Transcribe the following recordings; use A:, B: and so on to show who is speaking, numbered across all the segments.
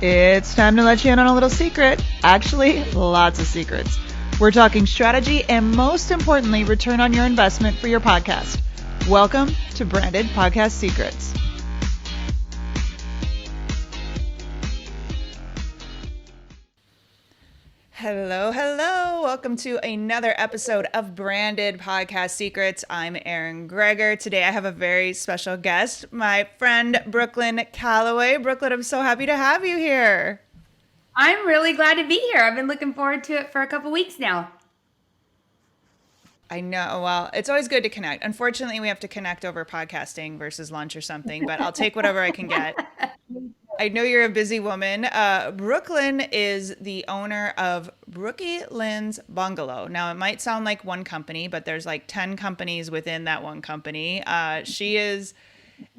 A: It's time to let you in on a little secret. Actually, lots of secrets. We're talking strategy and, most importantly, return on your investment for your podcast. Welcome to Branded Podcast Secrets. Hello. Welcome to another episode of Branded Podcast Secrets. I'm Erin Greger. Today I have a very special guest, my friend Brooklyn Calloway. Brooklyn, I'm so happy to have you here.
B: I'm really glad to be here. I've been looking forward to it for a couple weeks now.
A: I know. Well, it's always good to connect. Unfortunately, we have to connect over podcasting versus lunch or something, but I'll take whatever I can get. I know you're a busy woman. Brooklyn is the owner of Brookie Lynn's Bungalow. Now, it might sound like one company, but there's like 10 companies within that one company. She is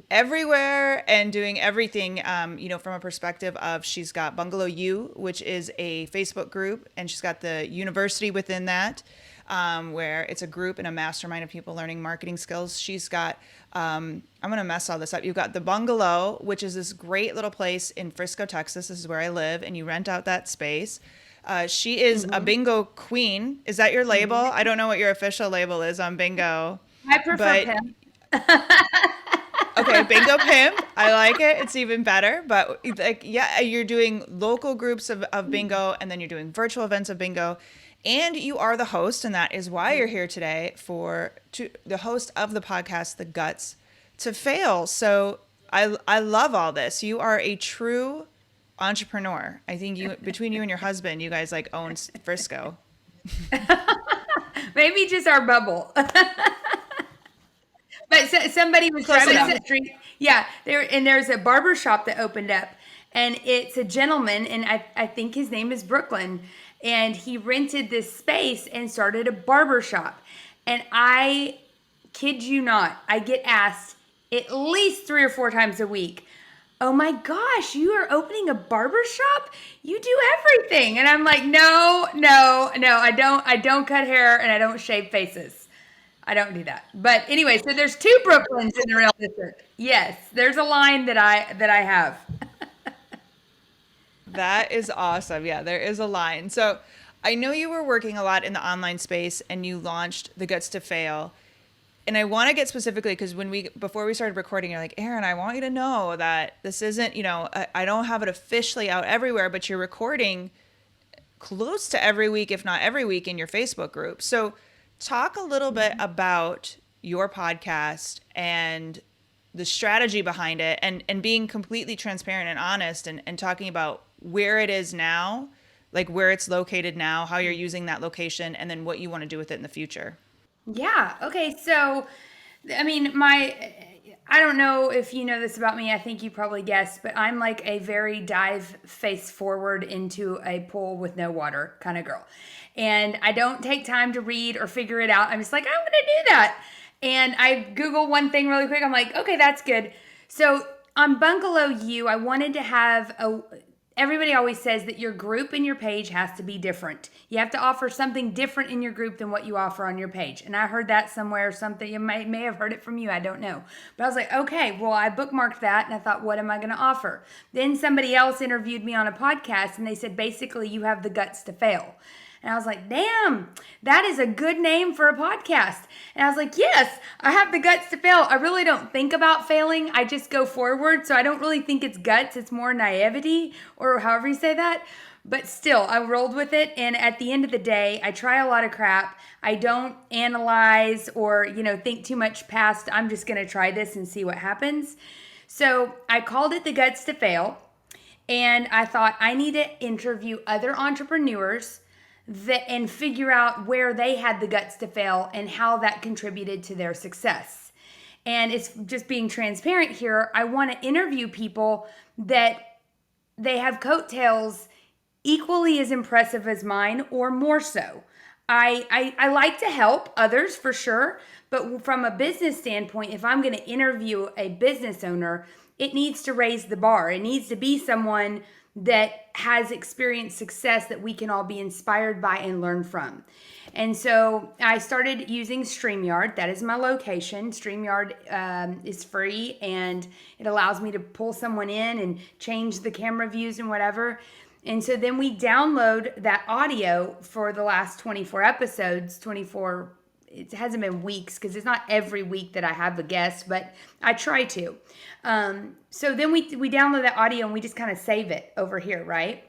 A: everywhere and doing everything, from a perspective of she's got Bungalow U, which is a Facebook group, and she's got the university within that. Where it's a group and a mastermind of people learning marketing skills. She's got, I'm going to mess all this up. You've got the Bungalow, which is this great little place in Frisco, Texas. This is where I live, and you rent out that space. She is a bingo queen. Is that your label? I don't know what your official label is on bingo.
B: I prefer pimp.
A: Okay, bingo pimp. I like it. It's even better. But you're doing local groups of bingo, and then you're doing virtual events of bingo. And you are the host, and that is why you're here today the host of the podcast, The Guts to Fail. So I love all this. You are a true entrepreneur. I think between you and your husband, you guys like own Frisco.
B: Maybe just our bubble. But somebody was driving down the street. Yeah, there's a barber shop that opened up, and it's a gentleman, and I think his name is Brooklyn. And he rented this space and started a barber shop. And I kid you not, I get asked at least 3 or 4 times a week, "Oh my gosh, you are opening a barber shop? You do everything." And I'm like, no, I don't cut hair and I don't shave faces. I don't do that. But anyway, so there's 2 Brooklyns in the real district. Yes, there's a line that I have.
A: That is awesome. Yeah, there is a line. So I know you were working a lot in the online space and you launched The Guts to Fail. And I want to get specifically because before we started recording, you're like, Erin, I want you to know that this isn't, I don't have it officially out everywhere, but you're recording close to every week, if not every week, in your Facebook group. So talk a little bit about your podcast and the strategy behind it and being completely transparent and honest and talking about where it is now, like where it's located now, how you're using that location, and then what you want to do with it in the future.
B: Yeah. Okay. So, I mean, I don't know if you know this about me. I think you probably guessed, but I'm like a very dive face forward into a pool with no water kind of girl. And I don't take time to read or figure it out. I'm just like, I want to do that. And I Google one thing really quick. I'm like, okay, that's good. So on Bungalow U, I wanted to have everybody always says that your group and your page has to be different. You have to offer something different in your group than what you offer on your page. And I heard that somewhere, something, you may have heard it from you, I don't know. But I was like, okay, well, I bookmarked that and I thought, what am I going to offer? Then somebody else interviewed me on a podcast and they said, basically, you have the guts to fail. And I was like, damn, that is a good name for a podcast. And I was like, yes, I have the guts to fail. I really don't think about failing. I just go forward. So I don't really think it's guts. It's more naivety or however you say that. But still, I rolled with it. And at the end of the day, I try a lot of crap. I don't analyze or, think too much past. I'm just going to try this and see what happens. So I called it the guts to fail. And I thought I need to interview other entrepreneurs and figure out where they had the guts to fail and how that contributed to their success. And it's just being transparent here. I want to interview people that they have coattails equally as impressive as mine or more so. I like to help others for sure, but from a business standpoint, if I'm going to interview a business owner, it needs to raise the bar. It needs to be someone that has experienced success that we can all be inspired by and learn from. And so I started using StreamYard. That is my location. StreamYard is free, and it allows me to pull someone in and change the camera views and whatever. And so then we download that audio for the last 24 episodes, 24, it hasn't been weeks because it's not every week that I have a guest, but I try to. So then we download that audio and we just kind of save it over here, right?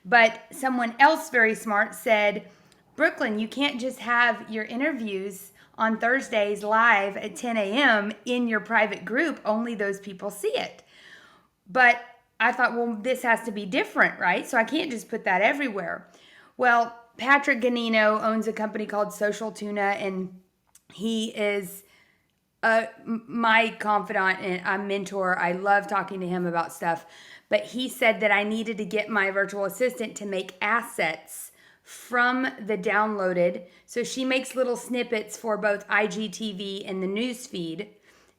B: But someone else very smart said, Brooklyn, you can't just have your interviews on Thursdays live at 10 a.m. in your private group. Only those people see it. But I thought, well, this has to be different, right? So I can't just put that everywhere. Well, Patrick Ganino owns a company called Social Tuna, and he is my confidant and a mentor. I love talking to him about stuff. But he said that I needed to get my virtual assistant to make assets from the downloaded. So she makes little snippets for both IGTV and the news feed,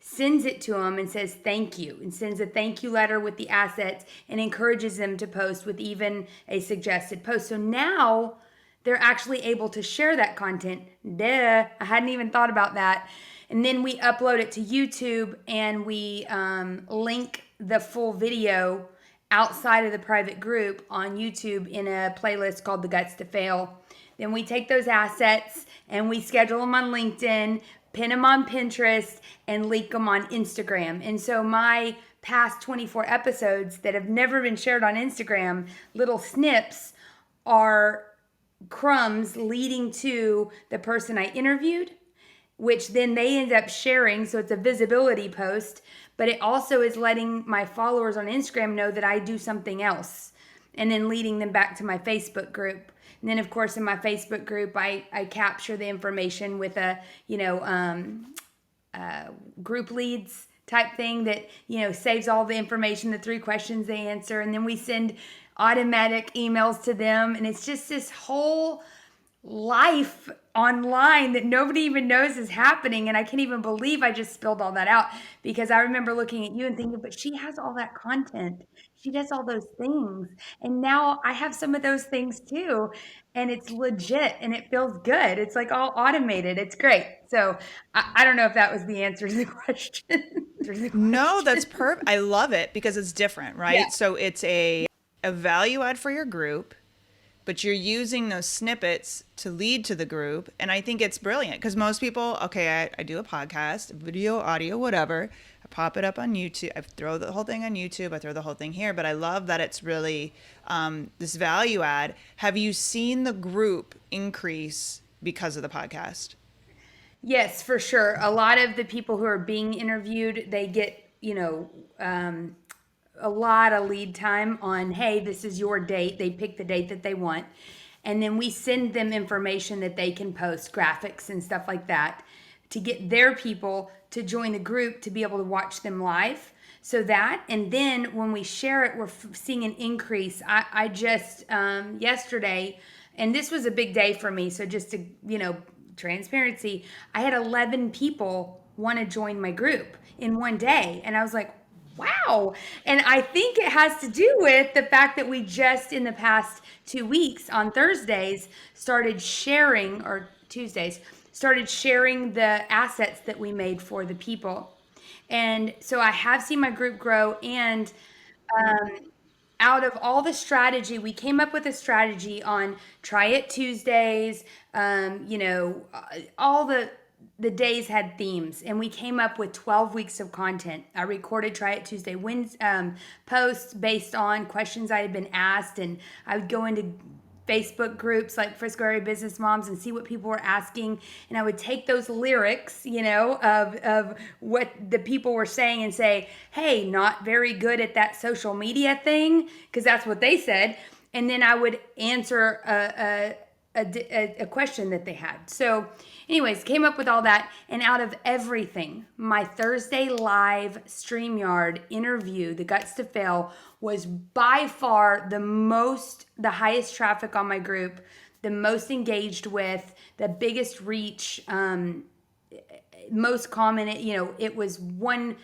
B: sends it to them and says thank you, and sends a thank you letter with the assets and encourages them to post with even a suggested post. So now they're actually able to share that content. Duh, I hadn't even thought about that. And then we upload it to YouTube, and we link the full video outside of the private group on YouTube in a playlist called The Guts to Fail. Then we take those assets and we schedule them on LinkedIn, pin them on Pinterest, and link them on Instagram. And so my past 24 episodes that have never been shared on Instagram, little snips, are crumbs leading to the person I interviewed, which then they end up sharing. So it's a visibility post, but it also is letting my followers on Instagram know that I do something else, and then leading them back to my Facebook group. And then, of course, in my Facebook group, I capture the information with a, group leads type thing that, saves all the information, the 3 questions they answer. And then we send automatic emails to them. And it's just this whole life online that nobody even knows is happening. And I can't even believe I just spilled all that out, because I remember looking at you and thinking, but she has all that content. She does all those things. And now I have some of those things too. And it's legit and it feels good. It's like all automated. It's great. So I don't know if that was the answer to the question.
A: No, that's perfect. I love it because it's different,
B: Yeah.
A: right? So it's a value add for your group, but you're using those snippets to lead to the group. And I think it's brilliant because most people, okay, I do a podcast, video, audio, whatever. I pop it up on YouTube. I throw the whole thing on YouTube. I throw the whole thing here. But I love that it's really this value add. Have you seen the group increase because of the podcast?
B: Yes, for sure. A lot of the people who are being interviewed, they get, a lot of lead time on, hey, this is your date. They pick the date that they want. And then we send them information that they can post, graphics and stuff like that, to get their people to join the group to be able to watch them live. So that, and then when we share it, we're seeing an increase. I just, yesterday, and this was a big day for me. So just to, transparency, I had 11 people want to join my group in one day. And I was like, wow. And I think it has to do with the fact that we just in the past 2 weeks on Thursdays started sharing, or Tuesdays, started sharing the assets that we made for the people. And so I have seen my group grow. And out of all the strategy, we came up with a strategy on Try It Tuesdays. All the days had themes, and we came up with 12 weeks of content. I recorded Try It Tuesday posts based on questions I had been asked, and I would go into Facebook groups like Frisco Area Business Moms and see what people were asking, and I would take those lyrics, of what the people were saying and say, hey, not very good at that social media thing, because that's what they said, and then I would answer a question that they had. So anyways, came up with all that, and out of everything, my Thursday live StreamYard interview, The Guts to Fail, was by far the highest traffic on my group, the most engaged with, the biggest reach, most common. It was one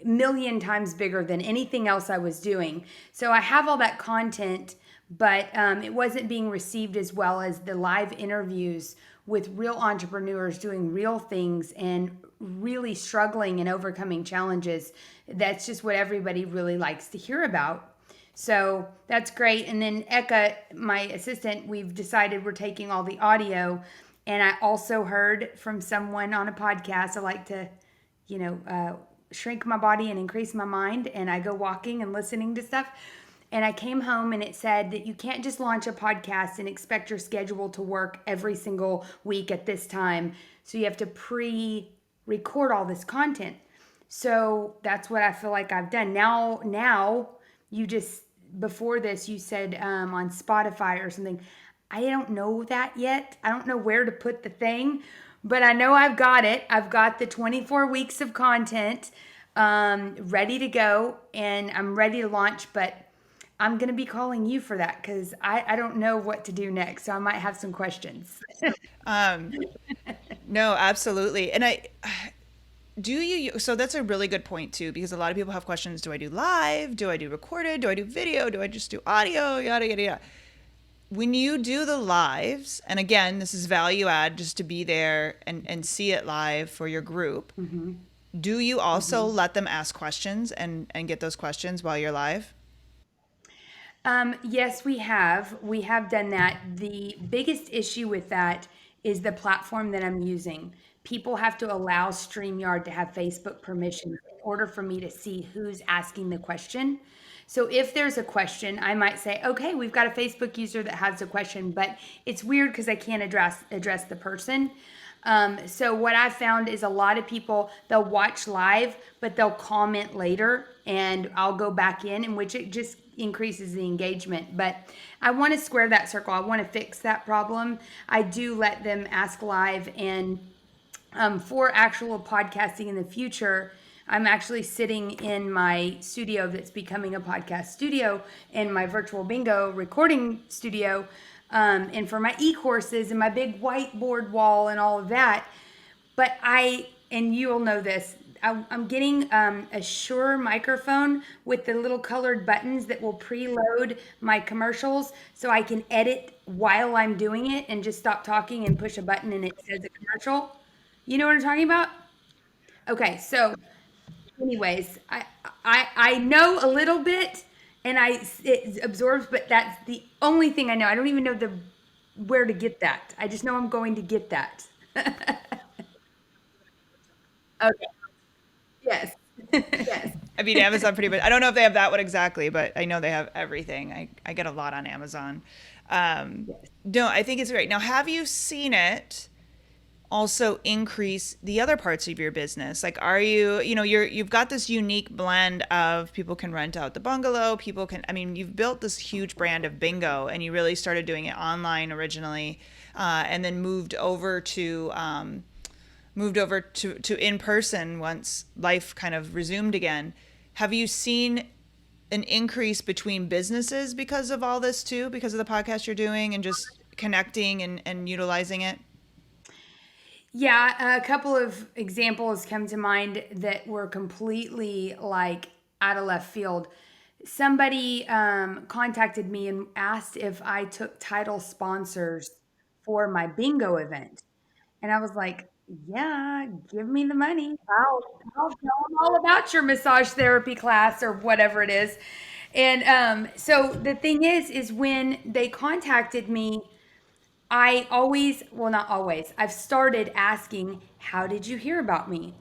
B: million times bigger than anything else I was doing. So I have all that content, but it wasn't being received as well as the live interviews with real entrepreneurs doing real things and really struggling and overcoming challenges. That's just what everybody really likes to hear about. So that's great. And then Eka, my assistant, we've decided we're taking all the audio. And I also heard from someone on a podcast. I like to, shrink my body and increase my mind. And I go walking and listening to stuff. And I came home and it said that you can't just launch a podcast and expect your schedule to work every single week at this time. So you have to pre-record all this content. So that's what I feel like I've done. Now you just, before this, you said on Spotify or something. I don't know that yet. I don't know where to put the thing, but I know I've got it. I've got the 24 weeks of content ready to go, and I'm ready to launch, but I'm going to be calling you for that because I don't know what to do next. So I might have some questions.
A: No, absolutely. And so that's a really good point too, because a lot of people have questions. Do I do live? Do I do recorded? Do I do video? Do I just do audio? Yada, yada, yada. When you do the lives, and again, this is value add just to be there and see it live for your group. Mm-hmm. Do you also let them ask questions and get those questions while you're live?
B: Yes, we have. We have done that. The biggest issue with that is the platform that I'm using. People have to allow StreamYard to have Facebook permission in order for me to see who's asking the question. So if there's a question, I might say, okay, we've got a Facebook user that has a question, but it's weird because I can't address the person. So what I've found is a lot of people, they'll watch live, but they'll comment later and I'll go back in which it just increases the engagement. But I want to square that circle. I want to fix that problem. I do let them ask live, and for actual podcasting in the future, I'm actually sitting in my studio that's becoming a podcast studio in my virtual bingo recording studio. And for my e-courses and my big whiteboard wall and all of that. But and you'll know this, I'm getting a Shure microphone with the little colored buttons that will preload my commercials so I can edit while I'm doing it and just stop talking and push a button and it says a commercial. You know what I'm talking about? Okay, so anyways, I know a little bit and it absorbs, but that's the only thing I know. I don't even know where to get that. I just know I'm going to get that. Okay. Yes. Yes.
A: I mean, Amazon pretty much. I don't know if they have that one exactly, but I know they have everything. I get a lot on Amazon.
B: Yes.
A: No, I think it's great. Now, have you seen it also increase the other parts of your business? Like, are you've got this unique blend of people can rent out the bungalow, you've built this huge brand of bingo, and you really started doing it online originally, and then moved over to in person once life kind of resumed again. Have you seen an increase between businesses because of all this too, because of the podcast you're doing and just connecting and utilizing it?
B: Yeah, a couple of examples come to mind that were completely like out of left field. Somebody contacted me and asked if I took title sponsors for my bingo event. And I was like, yeah, give me the money. I'll tell them all about your massage therapy class or whatever it is. And so the thing is when they contacted me, I always, well, not always, I've started asking, how did you hear about me?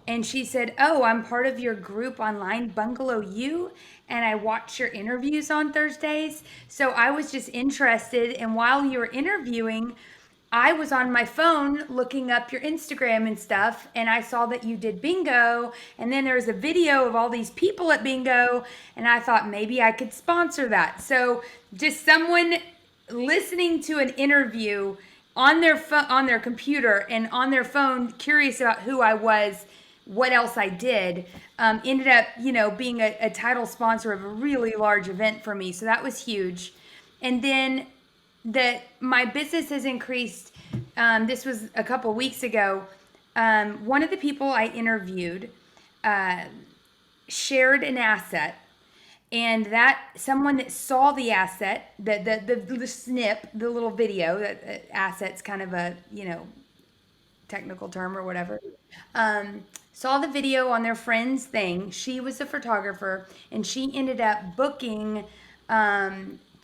B: And she said, oh, I'm part of your group online, Bungalow U, and I watch your interviews on Thursdays. So I was just interested. And while you were interviewing, I was on my phone looking up your Instagram and stuff, and I saw that you did bingo. And then there's a video of all these people at bingo, and I thought maybe I could sponsor that. So just someone listening to an interview on their computer and on their phone, curious about who I was, what else I did, ended up, being a title sponsor of a really large event for me. So that was huge. And then my business has increased. This was a couple weeks ago. One of the people I interviewed, shared an asset, and that someone that saw the asset, the snip, the little video, that asset's kind of a, technical term or whatever, saw the video on their friend's thing. She was a photographer, and she ended up booking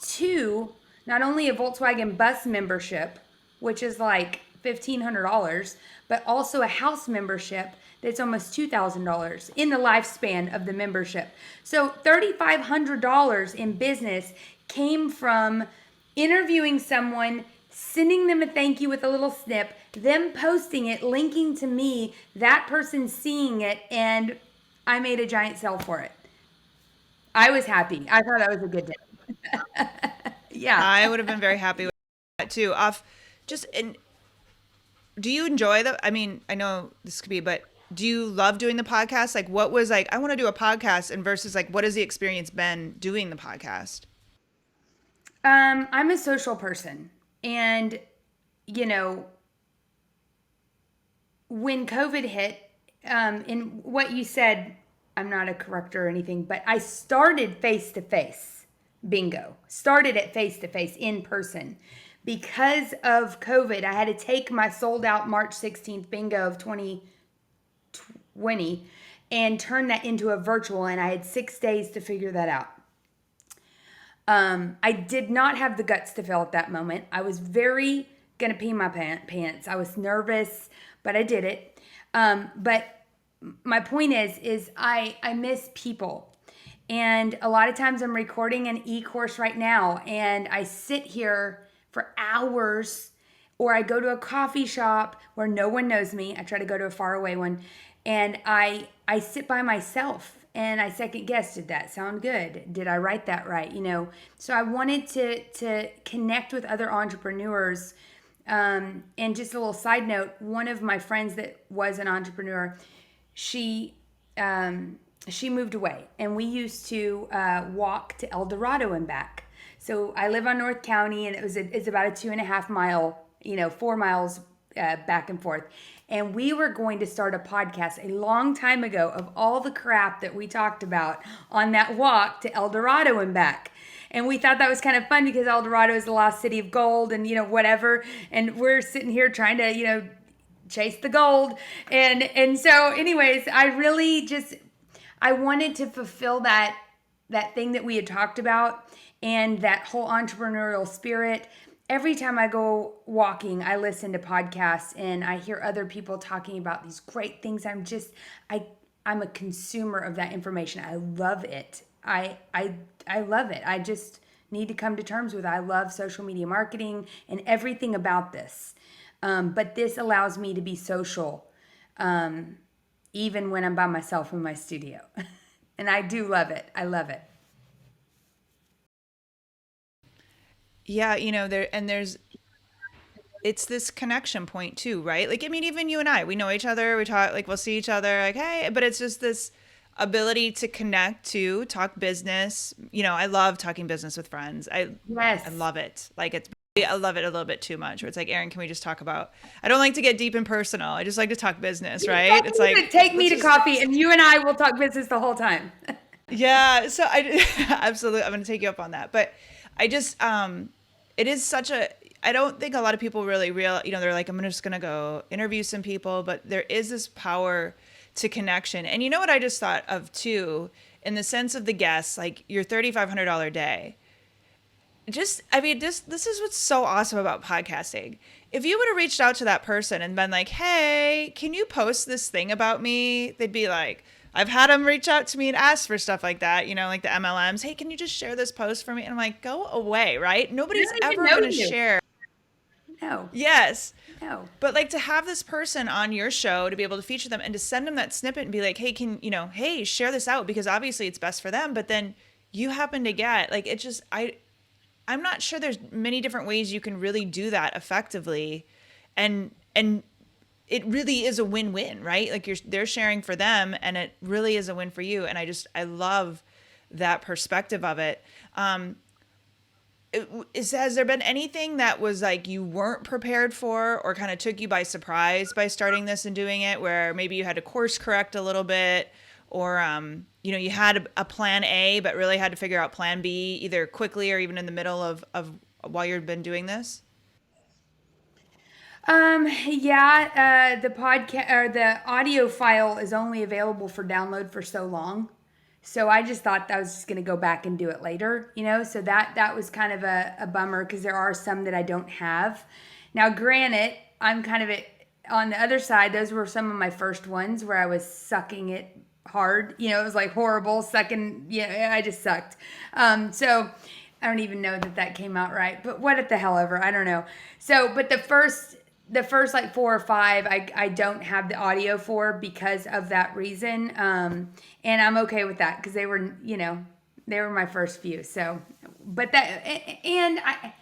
B: two, not only a Volkswagen bus membership, which is like $1,500, but also a house membership that's almost $2,000 in the lifespan of the membership. So $3,500 in business came from interviewing someone, sending them a thank you with a little snip, them posting it, linking to me, that person seeing it, and I made a giant sale for it. I was happy. I thought that was a good day. Yeah.
A: I would have been very happy with that too. Off just and do you enjoy the I mean, I know this could be, but do you love doing the podcast? Like what was like I want to do a podcast and versus like what has the experience been doing the podcast?
B: I'm a social person. And, you know, when COVID hit, in what you said, I'm not a corrector or anything, but I started face to face bingo, started at face to face in person. Because of COVID, I had to take my sold out March 16th bingo of 2020 and turn that into a virtual, and I had 6 days to figure that out. I did not have the guts to fail at that moment. I was very gonna pee my pants. I was nervous, but I did it. But my point is I miss people. And a lot of times I'm recording an e-course right now, and I sit here for hours, or I go to a coffee shop where no one knows me. I try to go to a faraway one, and I sit by myself and I second guess, did that sound good? Did I write that right? So I wanted to connect with other entrepreneurs. And just a little side note, one of my friends that was an entrepreneur, she moved away, and we used to walk to El Dorado and back. So I live on North County, and it's about a 2.5 mile, 4 miles back and forth. And we were going to start a podcast a long time ago of all the crap that we talked about on that walk to El Dorado and back. And we thought that was kind of fun because El Dorado is the lost city of gold and, whatever. And we're sitting here trying to, chase the gold. And so anyways, I wanted to fulfill that thing that we had talked about and that whole entrepreneurial spirit. Every time I go walking, I listen to podcasts and I hear other people talking about these great things. I'm a consumer of that information. I love it. I love it. I just need to come to terms with it. I love social media marketing and everything about this. But this allows me to be social, even when I'm by myself in my studio. And I do love it. I love it.
A: Yeah, it's this connection point too, right? Like, I mean, even you and I, we know each other, we talk, like, we'll see each other, like, hey, but it's just this ability to connect, to talk business. I love talking business with friends. I
B: Yes.
A: love it. Like, I love it a little bit too much. Where it's like, Erin, can we just talk about? I don't like to get deep and personal. I just like to talk business, right? It's like,
B: Take me
A: let's
B: to
A: just
B: coffee and you and I will talk business the whole time.
A: yeah. So I absolutely, I'm going to take you up on that. But I just, it is such a. I don't think a lot of people really they're like, I'm just gonna go interview some people, but there is this power to connection. And you know what I just thought of too, in the sense of the guests, like your $3,500 day. This is what's so awesome about podcasting. If you would have reached out to that person and been like, hey, can you post this thing about me? They'd be like, I've had them reach out to me and ask for stuff like that, like the MLMs. Hey, can you just share this post for me? And I'm like, go away, right?
B: I
A: Nobody's
B: don't even
A: ever
B: know
A: going to
B: you.
A: share.
B: No,
A: Yes.
B: no.
A: But like to have this person on your show to be able to feature them and to send them that snippet and be like, hey, hey, share this out because obviously it's best for them. But then you happen to get like, it just, I'm not sure there's many different ways you can really do that effectively. And it really is a win-win, right? Like they're sharing for them and it really is a win for you. And I love that perspective of it. Has there been anything that was like you weren't prepared for or kind of took you by surprise by starting this and doing it, where maybe you had to course correct a little bit or you had a plan A but really had to figure out plan B either quickly or even in the middle of while you've been doing this?
B: Yeah, the podcast or the audio file is only available for download for so long. So I just thought that I was just going to go back and do it later, So that was kind of a bummer because there are some that I don't have. Now, granted, I'm kind of on the other side. Those were some of my first ones where I was sucking it hard. It was like horrible sucking. Yeah, I just sucked. So I don't even know that came out right. But what the hell ever, I don't know. So, but the first like 4 or 5 I don't have the audio for because of that reason, and I'm okay with that because they were they were my first few. So but that, and I,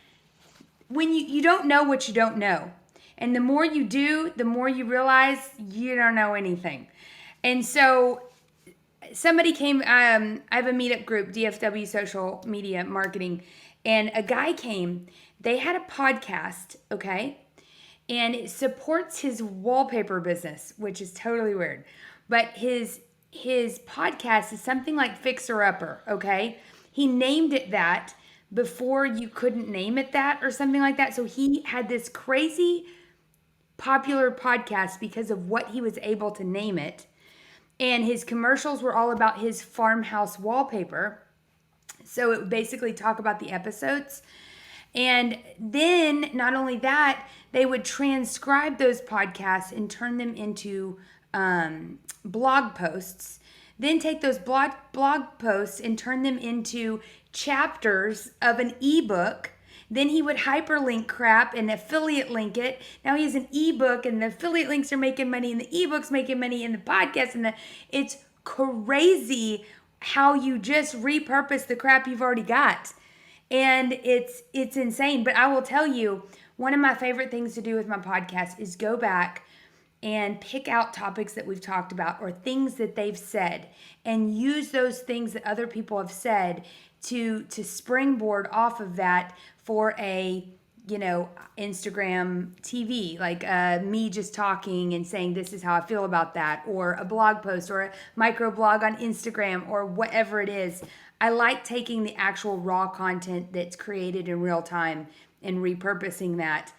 B: when you don't know what you don't know, and the more you do, the more you realize you don't know anything. And so somebody came, I have a meetup group, DFW Social Media Marketing, and a guy came. They had a podcast, okay, and it supports his wallpaper business, which is totally weird. But his podcast is something like Fixer Upper, okay? He named it that before you couldn't name it that or something like that. So he had this crazy popular podcast because of what he was able to name it. And his commercials were all about his farmhouse wallpaper. So it would basically talk about the episodes. And then not only that, they would transcribe those podcasts and turn them into blog posts. Then take those blog posts and turn them into chapters of an ebook. Then he would hyperlink crap and affiliate link it. Now he has an ebook, and the affiliate links are making money, and the ebook's making money, and the podcast, and it's crazy how you just repurpose the crap you've already got. And it's insane. But I will tell you, one of my favorite things to do with my podcast is go back and pick out topics that we've talked about or things that they've said, and use those things that other people have said to springboard off of that for a Instagram TV, like me just talking and saying this is how I feel about that, or a blog post or a micro blog on Instagram, or whatever it is. I like taking the actual raw content that's created in real time and repurposing that,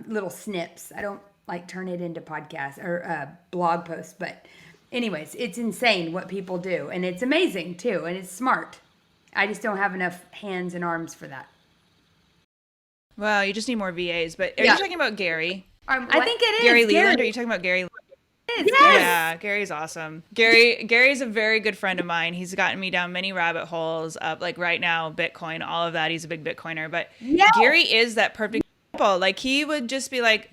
B: little snips. I don't like turn it into podcasts or blog posts, but anyways, it's insane what people do, and it's amazing too, and it's smart. I just don't have enough hands and arms for that.
A: Well, you just need more VAs. But are you talking about Gary?
B: I think it is
A: Gary Leland. Are you talking about Gary?
B: Yes.
A: Yeah, Gary's awesome. Gary's a very good friend of mine. He's gotten me down many rabbit holes of, like, right now, Bitcoin, all of that. He's a big Bitcoiner. But Gary is that perfect example. Like, he would just be like,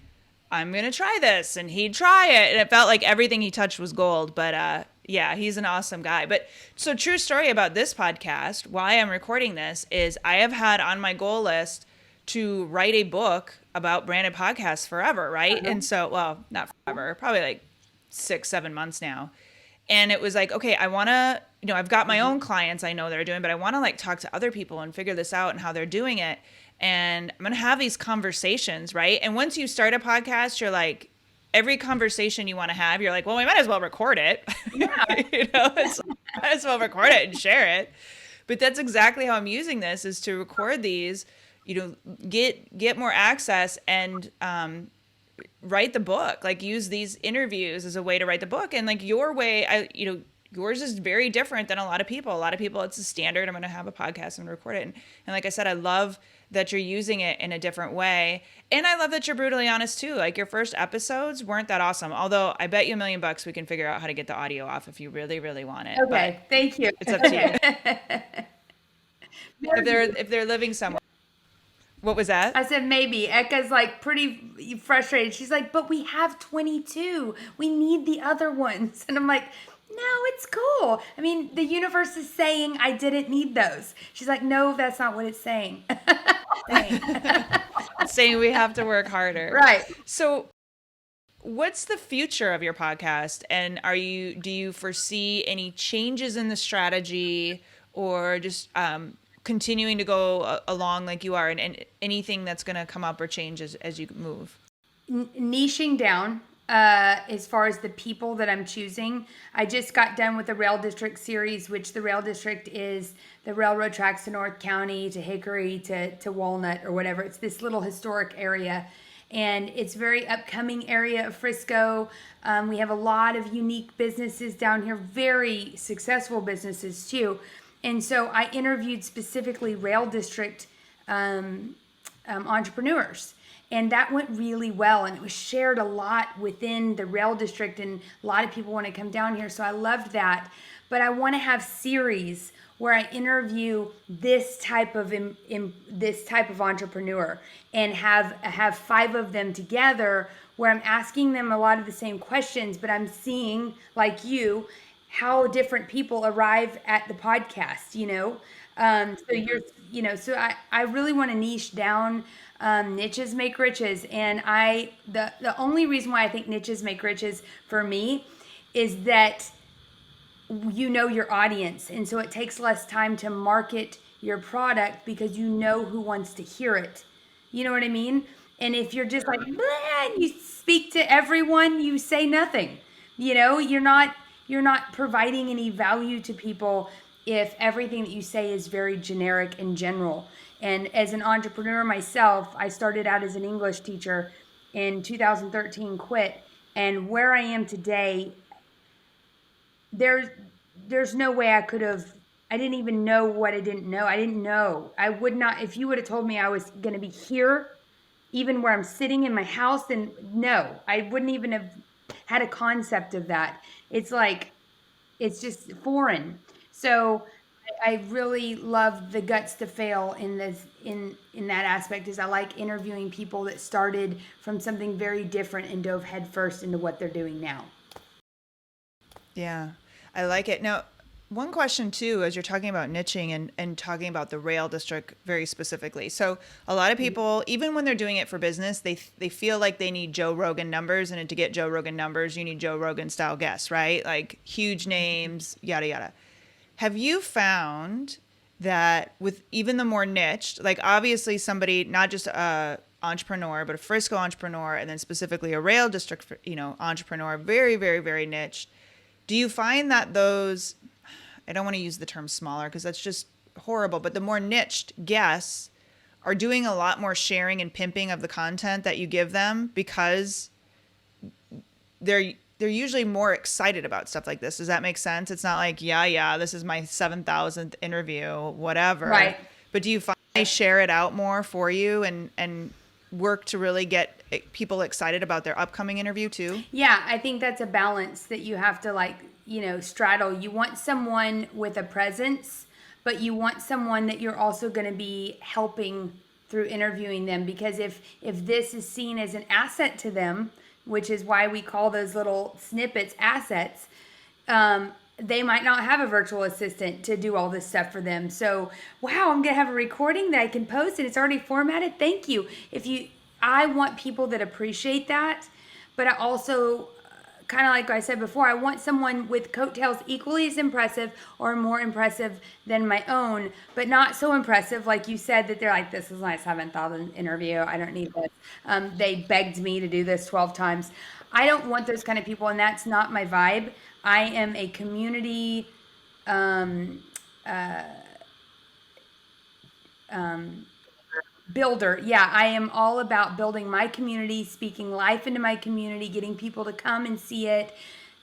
A: I'm going to try this. And he'd try it. And it felt like everything he touched was gold. But yeah, he's an awesome guy. But so true story about this podcast, why I'm recording this, is I have had on my goal list to write a book about branded podcasts forever, right? And so, well, not forever, probably like 6-7 months now. And it was like, okay, I want to, I've got my own clients I know they're doing, but I want to like talk to other people and figure this out and how they're doing it. And I'm going to have these conversations, right? And once you start a podcast, you're like, every conversation you want to have, you're like, well, we might as well record it.
B: Yeah.
A: Might as well record it and share it. But that's exactly how I'm using this, is to record these, get more access and write the book, like use these interviews as a way to write the book. And like your way, yours is very different than a lot of people. A lot of people, it's a standard. I'm going to have a podcast and record it. And like I said, I love that you're using it in a different way. And I love that you're brutally honest too. Like your first episodes weren't that awesome. Although I bet you $1 million we can figure out how to get the audio off if you really, really want it.
B: Okay.
A: But
B: thank you.
A: it's up to you. if they're living somewhere. What was that?
B: I said maybe. Eka's like pretty frustrated. She's like, but we have 22. We need the other ones. And I'm like, no, it's cool. I mean, the universe is saying I didn't need those. She's like, no, that's not what it's saying.
A: It's saying we have to work harder.
B: Right.
A: So what's the future of your podcast? And do you foresee any changes in the strategy, or just continuing to go along like you are, and anything that's going to come up or change as you move?
B: Niching down as far as the people that I'm choosing. I just got done with the Rail District series, which the Rail District is the railroad tracks to North County, to Hickory, to Walnut, or whatever. It's this little historic area. And it's very upcoming area of Frisco. We have a lot of unique businesses down here, very successful businesses too. And so I interviewed specifically Rail District entrepreneurs. And that went really well. And it was shared a lot within the rail district. And a lot of people want to come down here. So I loved that. But I want to have series where I interview this type of entrepreneur and have five of them together where I'm asking them a lot of the same questions, but I'm seeing, like you, how different people arrive at the podcast, you know? So so I really want to niche down. Niches make riches. And the only reason why I think niches make riches for me is that you know your audience. And so it takes less time to market your product because you know who wants to hear it. You know what I mean? And if you're just like, "Bleh," and you speak to everyone, you say nothing. You know, you're not providing any value to people if everything that you say is very generic and general. And as an entrepreneur myself, I started out as an English teacher in 2013, quit, and where I am today, there's there's no way I could have. I didn't even know what I didn't know. I didn't know. I would not, if you would have told me I was going to be here, even where I'm sitting in my house, then no, I wouldn't even have had a concept of that. It's like, it's just foreign. So I really love the guts to fail in this, in that aspect, is I like interviewing people that started from something very different and dove headfirst into what they're doing now.
A: Yeah, I like it. Now, one question too, as you're talking about niching and talking about the rail district very specifically. So a lot of people, even when they're doing it for business, they feel like they need Joe Rogan numbers, and to get Joe Rogan numbers, you need Joe Rogan style guests, right? Like huge names, yada yada. Have you found that with even the more niched, like obviously somebody, not just a entrepreneur, but a Frisco entrepreneur, and then specifically a rail district, entrepreneur, very, very, very niche. Do you find that those, I don't want to use the term smaller because that's just horrible, but the more niched guests are doing a lot more sharing and pimping of the content that you give them because they're usually more excited about stuff like this. Does that make sense? It's not like, yeah, this is my 7,000th interview, whatever.
B: Right.
A: But do you find they share it out more for you and work to really get people excited about their upcoming interview too?
B: Yeah, I think that's a balance that you have to, like, straddle. You want someone with a presence, but you want someone that you're also going to be helping through interviewing them, because if this is seen as an asset to them, which is why we call those little snippets assets, they might not have a virtual assistant to do all this stuff for them. So, wow, I'm gonna have a recording that I can post and it's already formatted. Thank you. I want people that appreciate that, but I also, kind of like I said before, I want someone with coattails equally as impressive or more impressive than my own, but not so impressive, like you said, that they're like, this is my 7,000th interview. I don't need this. They begged me to do this 12 times. I don't want those kind of people, and that's not my vibe. I am a community um, builder. Yeah, I am all about building my community, speaking life into my community, getting people to come and see it.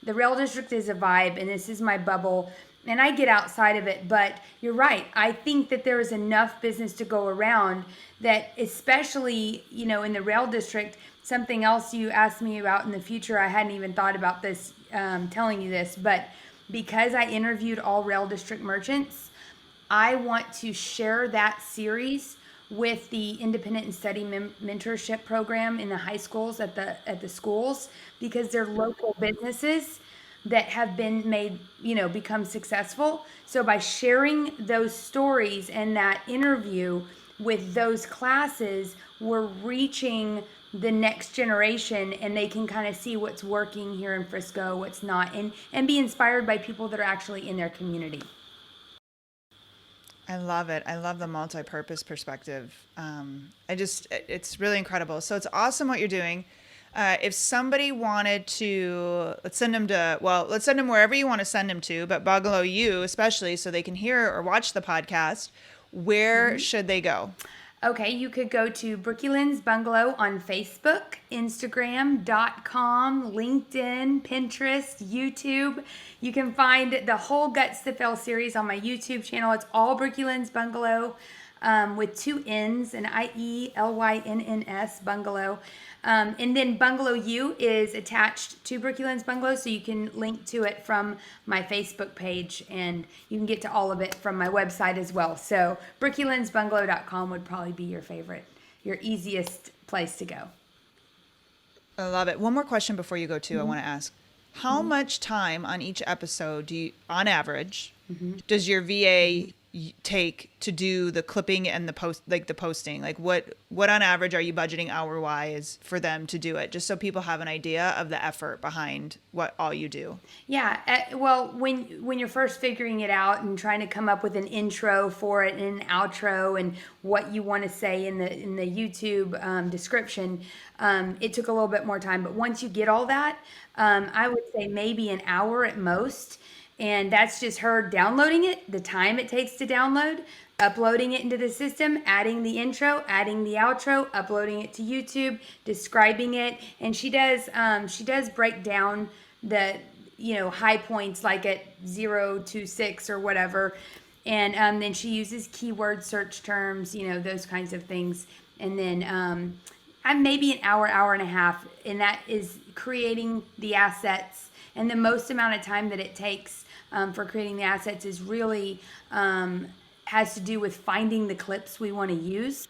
B: The rail district is a vibe, and this is my bubble, and I get outside of it. But you're right. I think that there is enough business to go around that, especially, in the rail district, something else you asked me about in the future, I hadn't even thought about this, telling you this, but because I interviewed all rail district merchants, I want to share that series with the independent and study mentorship program in the high schools, at the schools, because they're local businesses that have been made, become successful. So by sharing those stories and that interview with those classes, we're reaching the next generation, and they can kind of see what's working here in Frisco, what's not, and be inspired by people that are actually in their community.
A: I love it. I love the multi-purpose perspective. It's really incredible. So it's awesome what you're doing. If somebody wanted to, let's send them wherever you want to send them to, but Bungalow you especially, so they can hear or watch the podcast. Where should they go?
B: Okay, you could go to Brookylands Bungalow on Facebook, Instagram.com, LinkedIn, Pinterest, YouTube. You can find the whole Guts to Fail series on my YouTube channel. It's all Brookylands Bungalow with two N's, and IELYNNS Bungalow. And then Bungalow U is attached to Brookylands Bungalow, so you can link to it from my Facebook page, and you can get to all of it from my website as well. So brookylandsbungalow.com would probably be your favorite, your easiest place to go.
A: I love it. One more question before you go too. I want to ask, how much time on each episode on average, does your VA take to do the clipping and the posting? Like what on average are you budgeting hour wise for them to do it? Just so people have an idea of the effort behind what all you do.
B: Yeah, well, when you're first figuring it out and trying to come up with an intro for it and an outro and what you want to say in the YouTube description, it took a little bit more time. But once you get all that, I would say maybe an hour at most. And that's just her downloading it, the time it takes to download, uploading it into the system, adding the intro, adding the outro, uploading it to YouTube, describing it. And she does break down the high points, like at 0 to 6 or whatever. And then she uses keyword search terms, those kinds of things. And then maybe an hour and a half, and that is creating the assets. And the most amount of time that it takes for creating the assets is really has to do with finding the clips we want to use.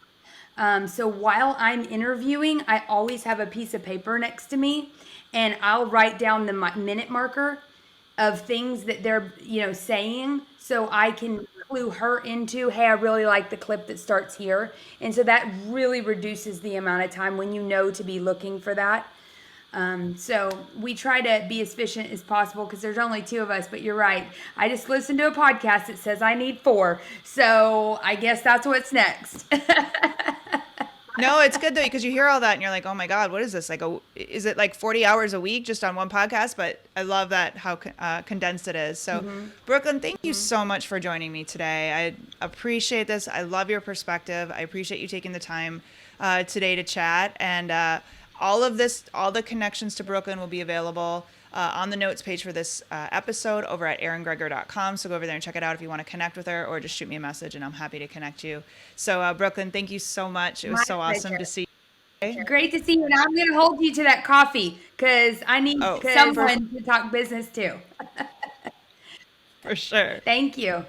B: So while I'm interviewing, I always have a piece of paper next to me, and I'll write down the minute marker of things that they're saying, so I can clue her into, hey, I really like the clip that starts here. And so that really reduces the amount of time when you know to be looking for that. So we try to be as efficient as possible because there's only two of us, but you're right. I just listened to a podcast that says I need 4. So I guess that's what's next.
A: No, it's good though, because you hear all that and you're like, oh my God, what is this? Is it like 40 hours a week just on one podcast? But I love that how condensed it is. So Brooklyn, thank you so much for joining me today. I appreciate this. I love your perspective. I appreciate you taking the time today to chat. And all the connections to Brooklyn will be available on the notes page for this episode over at ErinGregor.com. So go over there and check it out if you want to connect with her, or just shoot me a message and I'm happy to connect you. So Brooklyn, thank you so much. It was so awesome to see you.
B: Great to see you. And I'm going to hold you to that coffee because I need someone to talk business too.
A: For sure.
B: Thank you.